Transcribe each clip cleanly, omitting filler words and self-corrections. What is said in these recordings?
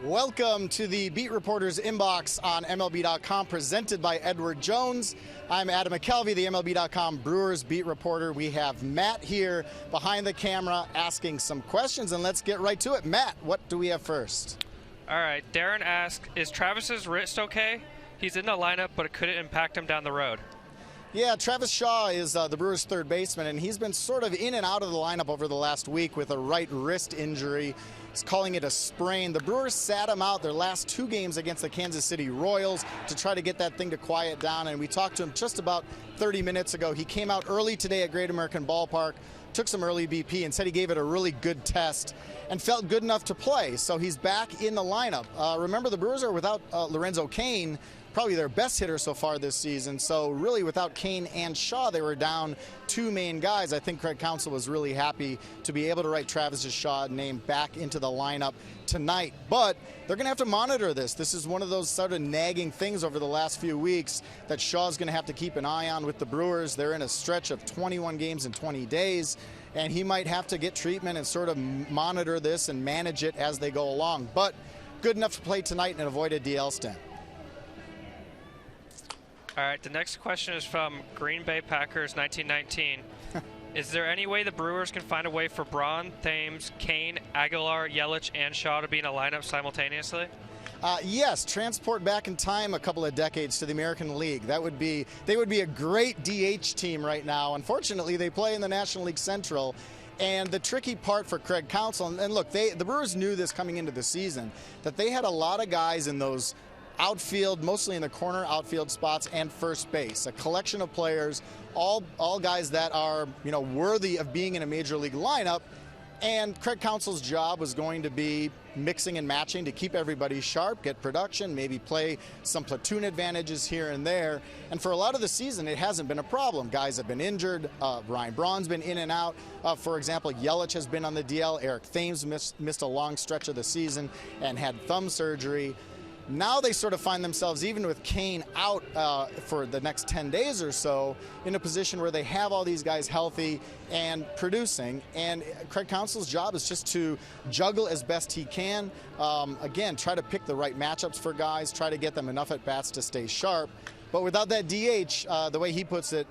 Welcome to the Beat Reporter's Inbox on MLB.com, presented by Edward Jones. I'm Adam McCalvy, the MLB.com Brewers Beat Reporter. We have Matt here behind the camera asking some questions, and let's get right to it. Matt, what do we have first? All right, Darren asked, is Travis's wrist okay? He's in the lineup, but it couldn't impact him down the road. Yeah, Travis Shaw is the Brewers' third baseman, and he's been sort of in and out of the lineup over the last week with a right wrist injury. He's calling it a sprain. The Brewers sat him out their last two games against the Kansas City Royals to try to get that thing to quiet down, and we talked to him just about 30 minutes ago. He came out early today at Great American Ballpark, took some early BP, and said he gave it a really good test and felt good enough to play. So he's back in the lineup. Remember, the Brewers are without Lorenzo Cain, probably their best hitter so far this season. So really, without Cain and Shaw, they were down two main guys. I think Craig Counsell was really happy to be able to write Travis Shaw's name back into the lineup tonight. But they're going to have to monitor this. This is one of those sort of nagging things over the last few weeks that Shaw's going to have to keep an eye on with the Brewers. They're in a stretch of 21 games in 20 days, and he might have to get treatment and sort of monitor this and manage it as they go along. But good enough to play tonight and avoid a DL stint. All right, the next question is from Green Bay Packers 1919. Is there any way the Brewers can find a way for Braun, Thames, Cain, Aguilar, Yelich, and Shaw to be in a lineup simultaneously? Yes, transport back in time a couple of decades to the American League. They would be a great DH team right now. Unfortunately, they play in the National League Central. And the tricky part for Craig Counsell, and look, the Brewers knew this coming into the season, that they had a lot of guys in those outfield, mostly in the corner outfield spots, and first base. A collection of players, all guys that are, worthy of being in a major league lineup. And Craig Counsell's job was going to be mixing and matching to keep everybody sharp, get production, maybe play some platoon advantages here and there. And for a lot of the season, it hasn't been a problem. Guys have been injured. Ryan Braun's been in and out. For example, Yelich has been on the DL. Eric Thames missed a long stretch of the season and had thumb surgery. Now they sort of find themselves, even with Cain out for the next 10 days or so, in a position where they have all these guys healthy and producing. And Craig Counsell's job is just to juggle as best he can. Again, try to pick the right matchups for guys, try to get them enough at-bats to stay sharp. But without that DH, the way he puts it,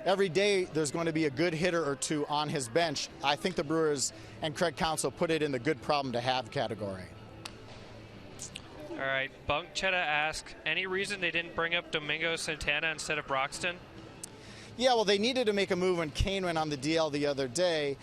every day there's going to be a good hitter or two on his bench. I think the Brewers and Craig Counsell put it in the good problem to have category. All right, Bunk Chetta asked, any reason they didn't bring up Domingo Santana instead of BROXTON? Yeah, well, they needed to make a move when Cain went on the DL the other day.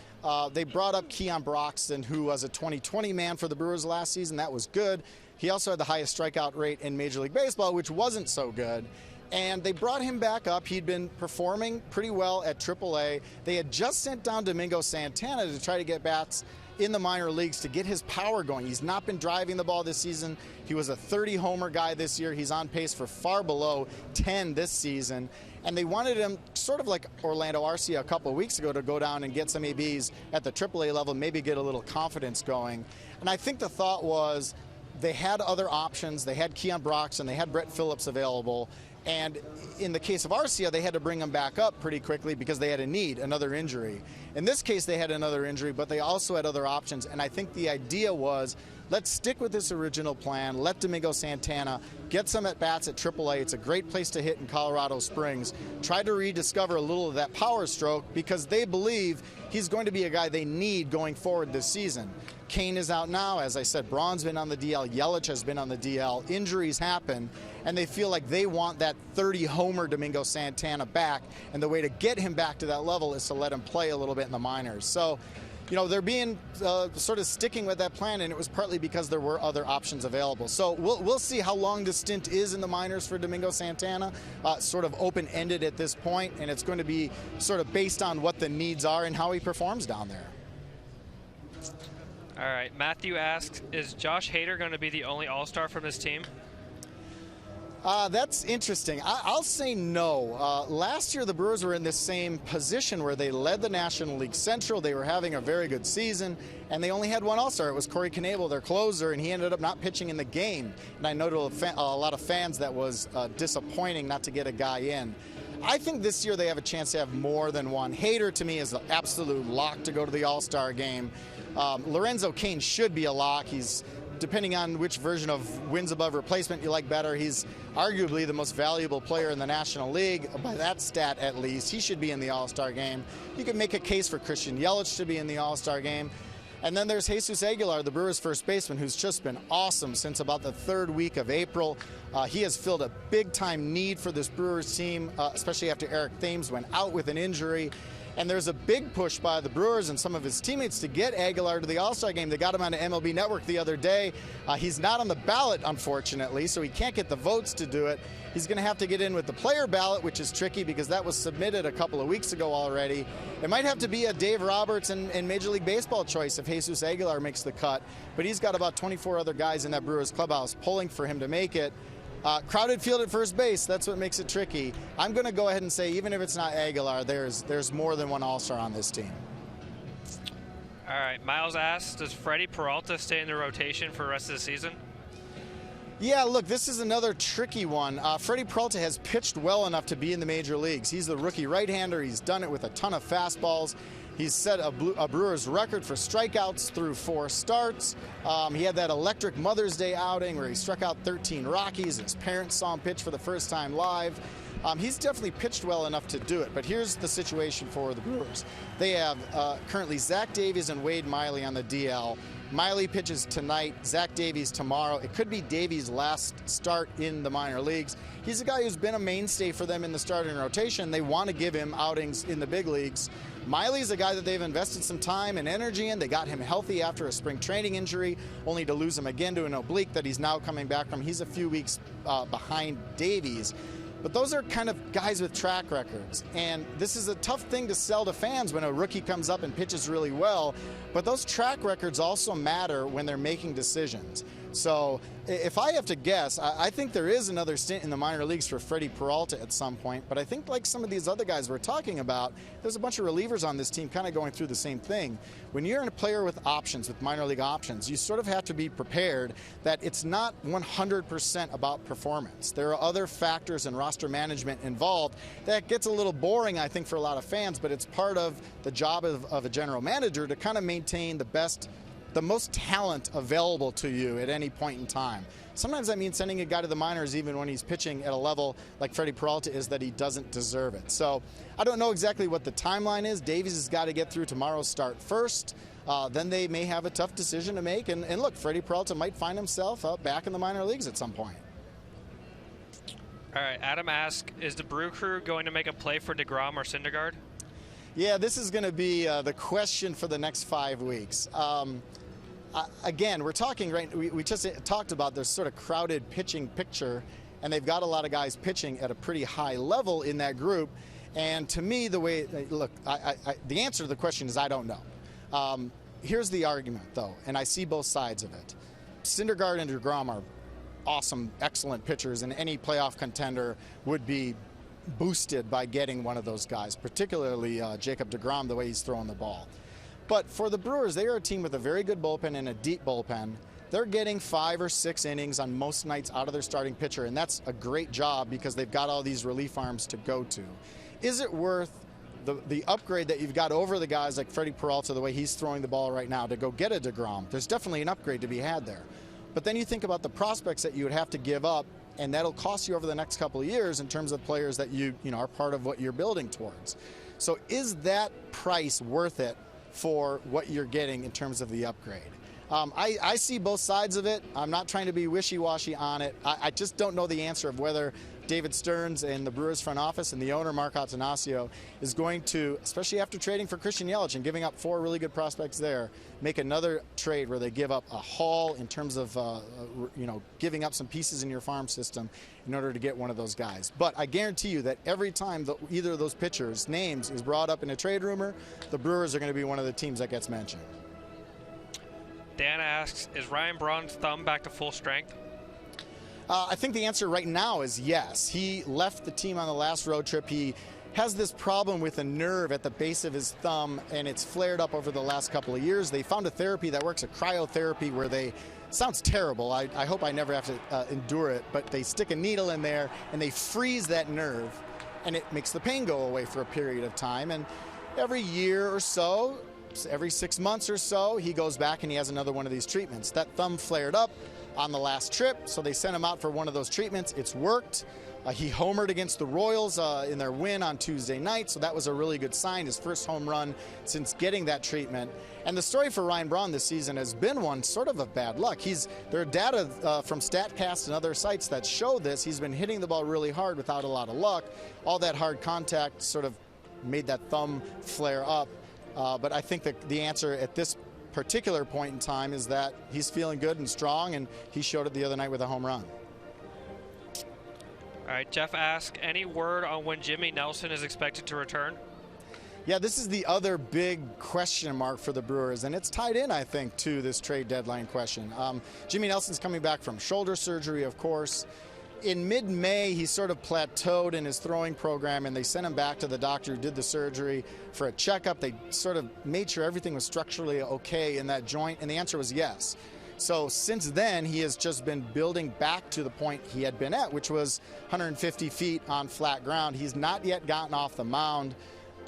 They brought up Keon Broxton, who was a 2020 man for the Brewers last season. That was good. He also had the highest strikeout rate in Major League Baseball, which wasn't so good. And they brought him back up. He'd been performing pretty well at AAA. They had just sent down Domingo Santana to try to get bats in the minor leagues to get his power going. He's not been driving the ball this season. He was a 30-homer guy this year. He's on pace for far below 10 this season. And they wanted him, sort of like Orlando Arcia a couple of weeks ago, to go down and get some ABs at the AAA level, maybe get a little confidence going. And I think the thought was they had other options. They had Keon Broxton, they had Brett Phillips available. And in the case of Arcia, they had to bring him back up pretty quickly because they had another injury. In this case, they had another injury, but they also had other options. And I think the idea was, let's stick with this original plan. Let Domingo Santana get some at-bats at AAA. It's a great place to hit in Colorado Springs. Try to rediscover a little of that power stroke because they believe he's going to be a guy they need going forward this season. Cain is out now. As I said, Braun's been on the DL. Yelich has been on the DL. Injuries happen, and they feel like they want that 30-homer Domingo Santana back, and the way to get him back to that level is to let him play a little bit in the minors. So, they're being sort of sticking with that plan, and it was partly because there were other options available. So we'll see how long the stint is in the minors for Domingo Santana, sort of open-ended at this point, and it's going to be sort of based on what the needs are and how he performs down there. All right, Matthew asks, is Josh Hader going to be the only All-Star from this team? That's interesting. I'll say no. Last year, the Brewers were in this same position where they led the National League Central. They were having a very good season, and they only had one All-Star. It was Corey Knebel, their closer, and he ended up not pitching in the game. And I know to a lot of fans that was disappointing not to get a guy in. I think this year they have a chance to have more than one. Hader, to me, is an absolute lock to go to the All-Star game. Lorenzo Cain should be a lock. He's depending on which version of wins above replacement you like better, he's arguably the most valuable player in the National League. By that stat, at least, he should be in the All-Star game. You can make a case for Christian Yelich to be in the All-Star game. And then there's Jesus Aguilar, the Brewers' first baseman, who's just been awesome since about the 3rd week of April. He has filled a big-time need for this Brewers team, especially after Eric Thames went out with an injury. And there's a big push by the Brewers and some of his teammates to get Aguilar to the All-Star game. They got him on the MLB Network the other day. He's not on the ballot, unfortunately, so he can't get the votes to do it. He's going to have to get in with the player ballot, which is tricky because that was submitted a couple of weeks ago already. It might have to be a Dave Roberts and Major League Baseball choice if Jesus Aguilar makes the cut. But he's got about 24 other guys in that Brewers clubhouse pulling for him to make it. Crowded field at first base, that's what makes it tricky. I'm going to go ahead and say, even if it's not Aguilar, there's more than one All-Star on this team. All right, Miles asks, does Freddie Peralta stay in the rotation for the rest of the season? Yeah, look, this is another tricky one. Freddie Peralta has pitched well enough to be in the major leagues. He's the rookie right-hander. He's done it with a ton of fastballs. He's set a Brewers record for strikeouts through 4 starts. He had that electric Mother's Day outing where he struck out 13 Rockies. His parents saw him pitch for the first time live. He's definitely pitched well enough to do it, but here's the situation for the Brewers. They have currently Zach Davies and Wade Miley on the DL. Miley pitches tonight, Zach Davies tomorrow. It could be Davies' last start in the minor leagues. He's a guy who's been a mainstay for them in the starting rotation. They want to give him outings in the big leagues. Miley's a guy that they've invested some time and energy in. They got him healthy after a spring training injury, only to lose him again to an oblique that he's now coming back from. He's a few weeks behind Davies. But those are kind of guys with track records. And this is a tough thing to sell to fans when a rookie comes up and pitches really well. But those track records also matter when they're making decisions. So if I have to guess, I think there is another stint in the minor leagues for Freddie Peralta at some point. But I think like some of these other guys we're talking about, there's a bunch of relievers on this team kind of going through the same thing. When you're in a player with options, with minor league options, you sort of have to be prepared that it's not 100% about performance. There are other factors and roster management involved that gets a little boring, I think, for a lot of fans, but it's part of the job of a general manager to kind of maintain the most talent available to you at any point in time. Sometimes that means sending a guy to the minors even when he's pitching at a level like Freddie Peralta is that he doesn't deserve it. So I don't know exactly what the timeline is. Davies has got to get through tomorrow's start first. Then they may have a tough decision to make. And look, Freddie Peralta might find himself back in the minor leagues at some point. All right, Adam asks, is the Brew Crew going to make a play for DeGrom or Syndergaard? Yeah, this is going to be the question for the next 5 weeks. Again, we're talking, right, we just talked about this sort of crowded pitching picture, and they've got a lot of guys pitching at a pretty high level in that group. And to me, the way, look, the answer to the question is I don't know. Here's the argument, though, and I see both sides of it. Syndergaard and DeGrom are awesome, excellent pitchers, and any playoff contender would be boosted by getting one of those guys, particularly Jacob DeGrom, the way he's throwing the ball. But for the Brewers, they are a team with a very good bullpen and a deep bullpen. They're getting 5 or 6 innings on most nights out of their starting pitcher, and that's a great job because they've got all these relief arms to go to. Is it worth the upgrade that you've got over the guys like Freddie Peralta, the way he's throwing the ball right now, to go get a DeGrom? There's definitely an upgrade to be had there. But then you think about the prospects that you would have to give up, and that'll cost you over the next couple of years in terms of players that you know are part of what you're building towards. So is that price worth it for what you're getting in terms of the upgrade? I see both sides of it. I'm not trying to be wishy-washy on it. I just don't know the answer of whether David Stearns and the Brewers front office and the owner, Mark Attanasio, is going to, especially after trading for Christian Yelich and giving up 4 really good prospects there, make another trade where they give up a haul in terms of giving up some pieces in your farm system in order to get one of those guys. But I guarantee you that every time either of those pitchers' names is brought up in a trade rumor, the Brewers are going to be one of the teams that gets mentioned. Dan asks, is Ryan Braun's thumb back to full strength? I think the answer right now is yes. He left the team on the last road trip. He has this problem with a nerve at the base of his thumb, and it's flared up over the last couple of years. They found a therapy that works, a cryotherapy, where they, sounds terrible, I hope I never have to endure it, but they stick a needle in there and they freeze that nerve, and it makes the pain go away for a period of time. And every year or so, every 6 months or so, he goes back and he has another one of these treatments. That thumb flared up on the last trip, so they sent him out for one of those treatments. It's worked. He homered against the Royals in their win on Tuesday night, so that was a really good sign, his first home run since getting that treatment. And the story for Ryan Braun this season has been one sort of bad luck. There are data from StatCast and other sites that show this. He's been hitting the ball really hard without a lot of luck. All that hard contact sort of made that thumb flare up. But I think that the answer at this particular point in time is that he's feeling good and strong, and he showed it the other night with a home run. All right, Jeff asked, any word on when Jimmy Nelson is expected to return? Yeah, this is the other big question mark for the Brewers, and it's tied in, I think, to this trade deadline question. Jimmy Nelson's coming back from shoulder surgery, of course. In mid-May, he sort of plateaued in his throwing program, and they sent him back to the doctor who did the surgery for a checkup. They sort of made sure everything was structurally okay in that joint, and the answer was yes. So since then, he has just been building back to the point he had been at, which was 150 feet on flat ground. He's not yet gotten off the mound,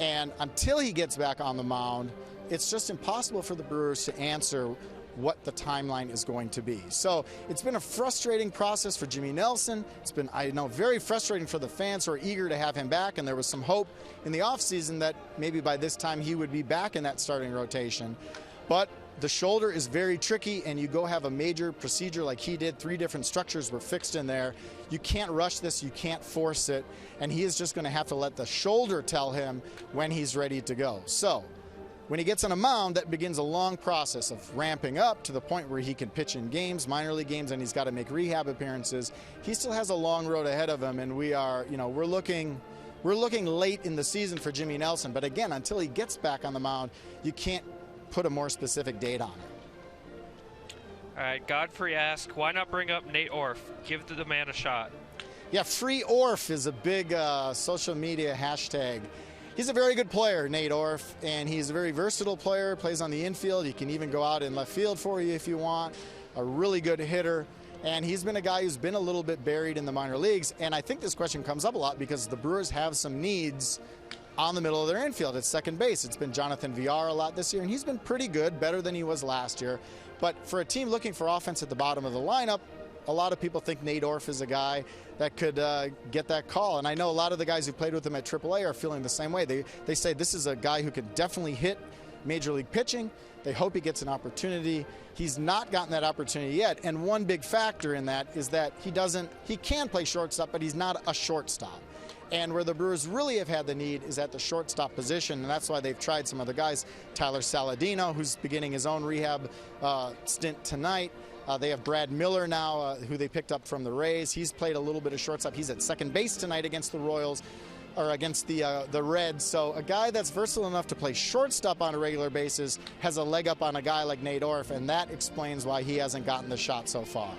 and until he gets back on the mound, it's just impossible for the Brewers to answer what the timeline is going to be. So it's been a frustrating process for Jimmy Nelson. It's been, I know, very frustrating for the fans who are eager to have him back, and there was some hope in the offseason that maybe by this time he would be back in that starting rotation. But the shoulder is very tricky, and you go have a major procedure like he did. 3 different structures were fixed in there. You can't rush this, you can't force it, and he is just going to have to let the shoulder tell him when he's ready to go. So when he gets on a mound, that begins a long process of ramping up to the point where he can pitch in games, minor league games, and he's got to make rehab appearances. He still has a long road ahead of him, and we're looking late in the season for Jimmy Nelson. But again, until he gets back on the mound, you can't put a more specific date on it. All right, Godfrey asked, why not bring up Nate Orf? Give the man a shot. Yeah, Free Orf is a big social media hashtag. He's a very good player, Nate Orf, and he's a very versatile player, plays on the infield. He can even go out in left field for you if you want. A really good hitter. And he's been a guy who's been a little bit buried in the minor leagues. And I think this question comes up a lot because the Brewers have some needs on the middle of their infield at second base. It's been Jonathan Villar a lot this year, and he's been pretty good, better than he was last year. But for a team looking for offense at the bottom of the lineup, a lot of people think Nate Orf is a guy that could get that call. And I know a lot of the guys who played with him at AAA are feeling the same way. They say this is a guy who could definitely hit major league pitching. They hope he gets an opportunity. He's not gotten that opportunity yet. And one big factor in that is that he can play shortstop, but he's not a shortstop. And where the Brewers really have had the need is at the shortstop position, and that's why they've tried some other guys. Tyler Saladino, who's beginning his own rehab stint tonight. They have Brad Miller now, who they picked up from the Rays. He's played a little bit of shortstop. He's at second base tonight against the Royals, or against the Reds. So a guy that's versatile enough to play shortstop on a regular basis has a leg up on a guy like Nate Orf, and that explains why he hasn't gotten the shot so far.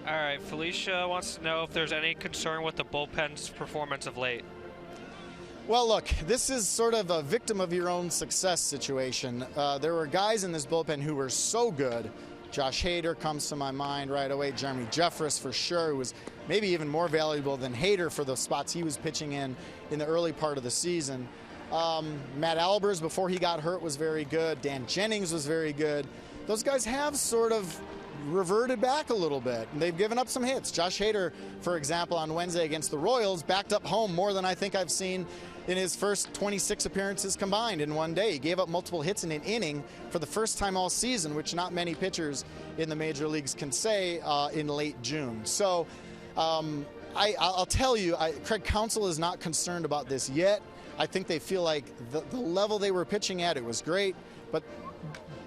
All right, Felicia wants to know if there's any concern with the bullpen's performance of late. Well, look, this is sort of a victim of your own success situation. There were guys in this bullpen who were so good. Josh Hader comes to my mind right away. Jeremy Jeffress, for sure, who was maybe even more valuable than Hader for the spots he was pitching in the early part of the season. Matt Albers, before he got hurt, was very good. Dan Jennings was very good. Those guys have sort of reverted back a little bit, and they've given up some hits. Josh Hader, for example, on Wednesday against the Royals, backed up home more than I think I've seen in his first 26 appearances combined in one day. He gave up multiple hits in an inning for the first time all season, which not many pitchers in the major leagues can say in late June. So I'll tell you, Craig Counsell is not concerned about this yet. I think they feel like the level they were pitching at, it was great, but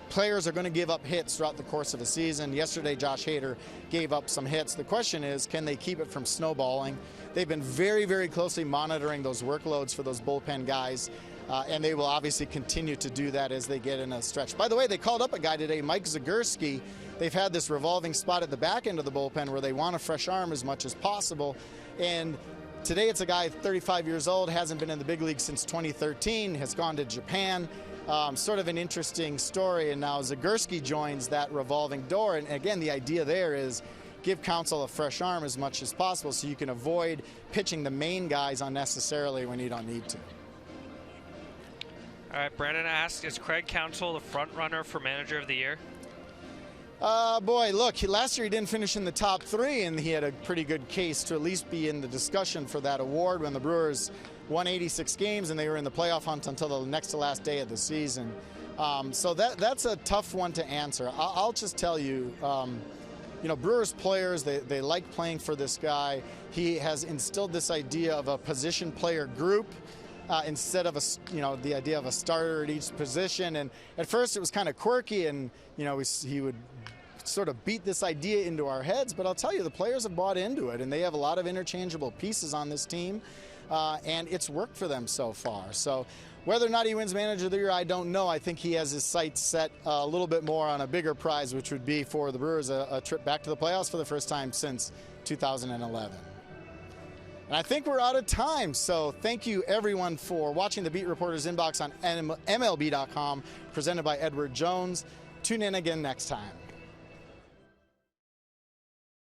players are going to give up hits throughout the course of a season. Yesterday, Josh Hader gave up some hits. The question is, can they keep it from snowballing? They've been very, very closely monitoring those workloads for those bullpen guys, and they will obviously continue to do that as they get in a stretch. By the way, they called up a guy today, Mike Zagurski. They've had this revolving spot at the back end of the bullpen where they want a fresh arm as much as possible, and today it's a guy 35 years old, hasn't been in the big league since 2013, has gone to Japan. Sort of an interesting story, and now Zagurski joins that revolving door. And again, the idea there is give Counsell a fresh arm as much as possible so you can avoid pitching the main guys unnecessarily when you don't need to. All right, Brandon asks, is Craig Counsell the front runner for Manager of the Year? Boy, look, last year he didn't finish in the top 3, and he had a pretty good case to at least be in the discussion for that award when the Brewers won 86 games and they were in the playoff hunt until the next to last day of the season. So that's a tough one to answer. I'll just tell you, you know, Brewers players, they like playing for this guy. He has instilled this idea of a position player group instead of the idea of a starter at each position. And at first it was kind of quirky, and he would sort of beat this idea into our heads. But I'll tell you, the players have bought into it, and they have a lot of interchangeable pieces on this team, and it's worked for them so far. So whether or not he wins Manager of the Year, I don't know. I think he has his sights set a little bit more on a bigger prize, which would be for the Brewers a trip back to the playoffs for the first time since 2011. And I think we're out of time, so thank you everyone for watching the Beat Reporters Inbox on MLB.com, presented by Edward Jones. Tune in again next time.